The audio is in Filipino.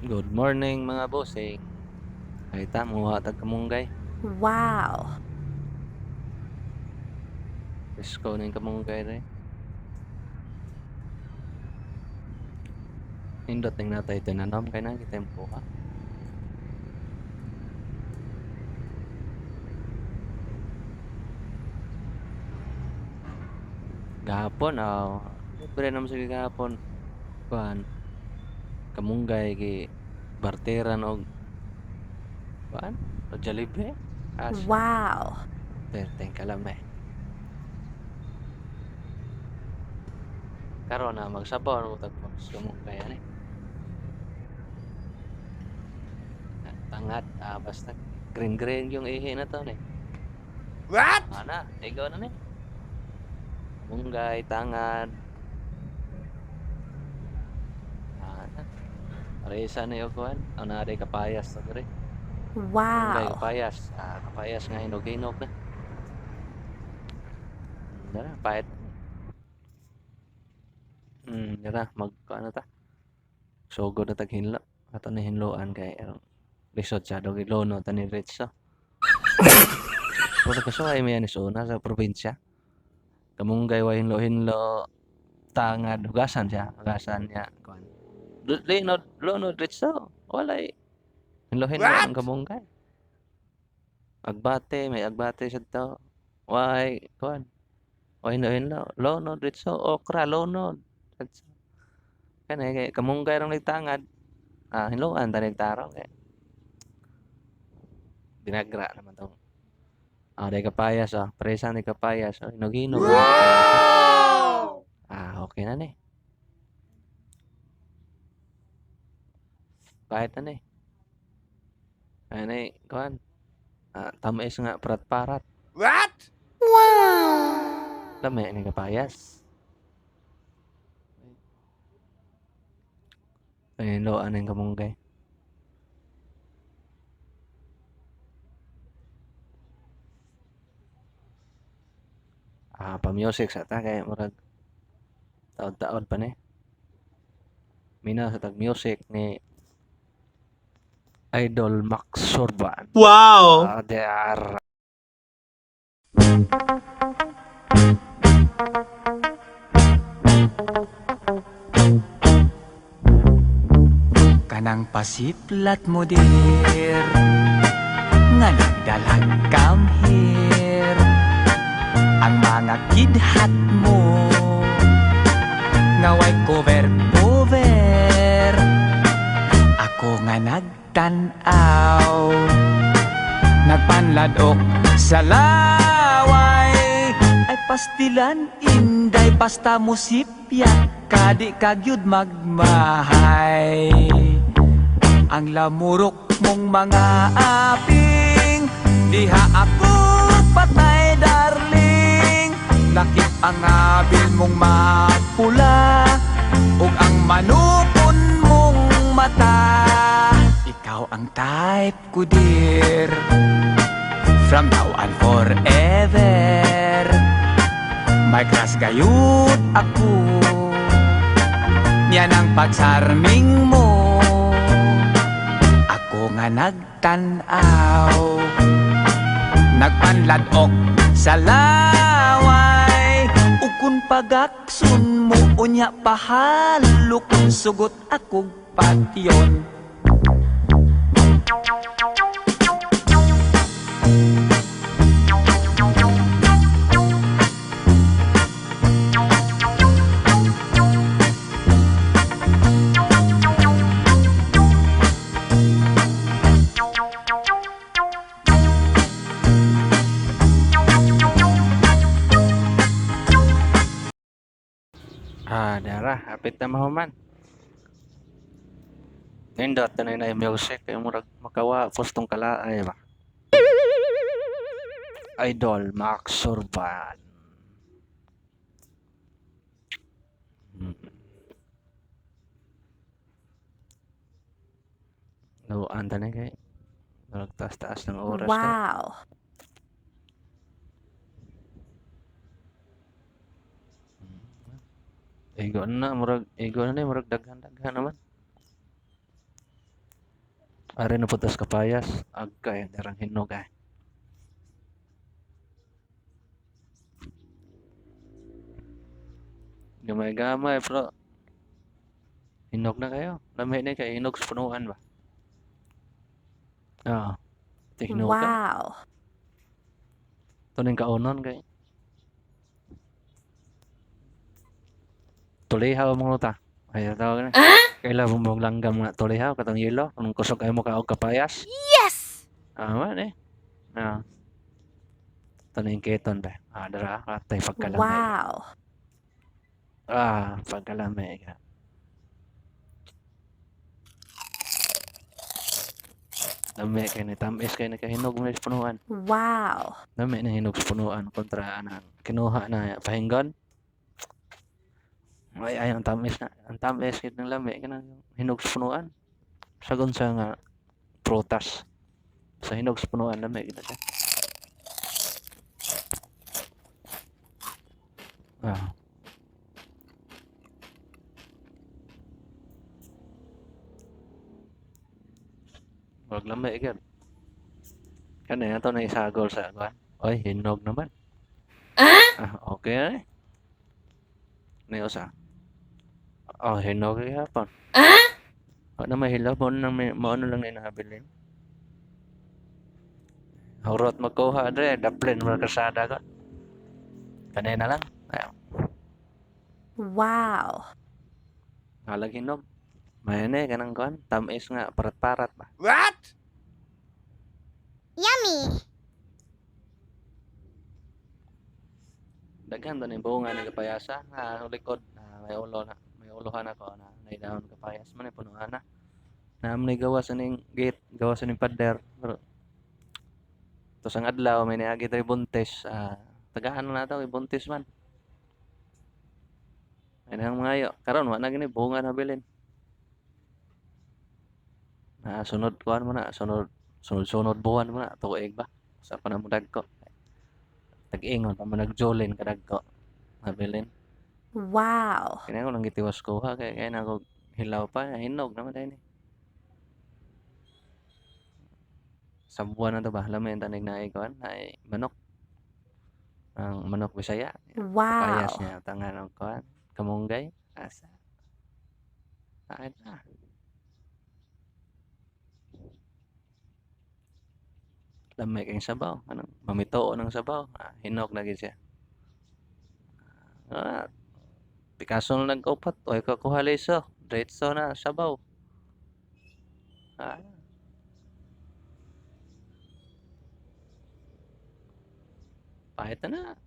Good morning mga bossing. Ay tamo hatag kamunggay. Wow. Presko ning kamunggay re. Nindot ning natay tinanom kay na tempo ha. Gahapon libre naman sige gahapon. Kuan kamunggay gi barteran og kuan o Jollibee. Asa. Wow. Perteng kalame. Karon na magsabaw mo tag kamunggay ani. Tangad basta green yung ihi na to ni. What? Ana, ikaw na ni. Kamunggay, tangad. Ana. Paresa na yung kuhan. Ang naday kapayas na rin. Kamunggay, Wow. kapayas. Kapayas nga hinog-hinog na. Dara, pahit. Dara, ano ta? Sugod na taghinlo. Ato na hinloan kay lisod siya. Dog ilono, tani rich so. Pero kasuway may anis una sa probinsya. Kamunggay wa hinlo-hinlo. Tangad, hugasan siya. Hugasan niya. Kuhan. Lono rich so. Walay. Hinlo-hinlo ang What? kamunggay. Agbate, may agbate siya to. Why, kuhan. Why hinlo-hinlo. Lono rich so. Okra, lono. Kani, kamunggay rong nagtangad. Hinloan, tanig tarong. Binagra naman tong. Day kapayas, presa ni kapayas. Hinog-hinog. Wow! Okay na ni. Kahit na ni. Ano kuhan. Tamis nga parat-parat. What? Lami ni kapayas. Hinloan ng kamunggay. Pa-music sa ta kay murag taon-taon pa ni. Mina sa tag music ni Idol Max Sorban. Wow! They are Kanang pasiplat mo dir nga nagdalag come here ang mga kidhat mo nga way cover ako nga nagtanaw nagpanladok sa laway ay pastilan inday basta musipya kadi kagyud magmahay ang lamurok mong mga aping diha ako patay darling lakip ang abil mong mapula ug ang manupon mong mata ikaw ang type ko dear from now on forever may crush gayud ako niyan ang pagsarming mo ako nga nagtanaw nagpanladok sa laway ug kun pagaksun mo unya pahalo kung sugot akog patyon dara hapit na mahuman. Nindot na yung music kay murag makawa pustong kalaay ba. Idol Max Sorban. Luan ta na kay murag taas-taas ng oras kay. Wow. Igo na murag daghan-daghan naman. Ari na putas kapayas. Agkay, darang hinog ay. Gamay-gamay, bro. Hinog na kayo. Lamay na kayo. Hinog sa punuan ba? Oo. Hinog ka. Wow. Ito na yung kaunon kay. Tulihaw mga ta. Ay, tawag na. Kailan mo mong langgam nga tulihaw. Katong yelo. Anong kusog ay mo kaog kapayas. Yes! Man eh. Ito na yung keton ba? Dara. Katay pagkalamay. Wow. Pagkalamay ka. Dami kayo na tamis kayo na kahinog mo sa punuan. Wow. Dami na hinog sa punuan kontra anang kinuha na pahinggan. Ay, ang tamis na. Ang tamis kayo ng lami ka na hinog sa punuan. Sagon sa nga prutas. Sa hinog sa punuan, lami kita siya. Wag lami agad. Kanina to na isagol sa kuan. Oy, hinog naman. Okay na eh. Ano sa? Hinog kaya pa. Na mahilaw mo nang maano lang na nabilin. Hurot magkuha dre, daplin mo kasada ko. Kanina lang. Wow. Halag hinog. Mayane kanang kuan, tamis nga parat-parat ba. What? Yummy. Daghan to ni bunga ni kapayasa nga likod may ulo na. May uluhan ako na naidahon kapayas man ay punuan na. Naamay gawas ning gate, gawas ning pader. Pero to sang adlaw may niagi tay buntis. Tagaan na to buntis man. Ay nang mga karon wa na gini bunga na bilin. Sunod kuan mo na, sunod buwan mo na tuig ba sa panamudag ko. Tag-ingon pa mo nagjolin kadag ko. Nabilin. Wow. Kaya ko lang gitiwas ko ha kaya na ako hilaw pa hinog naman dahil ni. Sa buwan na to ba lamin tanig na ikuan ay manok. Ang manok Bisaya. Wow. Kapayas niya tangan ang kuan kamunggay asa. Na. Lamay kayong sabaw. Anong mamitoo ng sabaw. Hinog na gid siya. Picasso na nag-upat. O ikaw kuhaliso. Diretso na sabaw. Pahit na.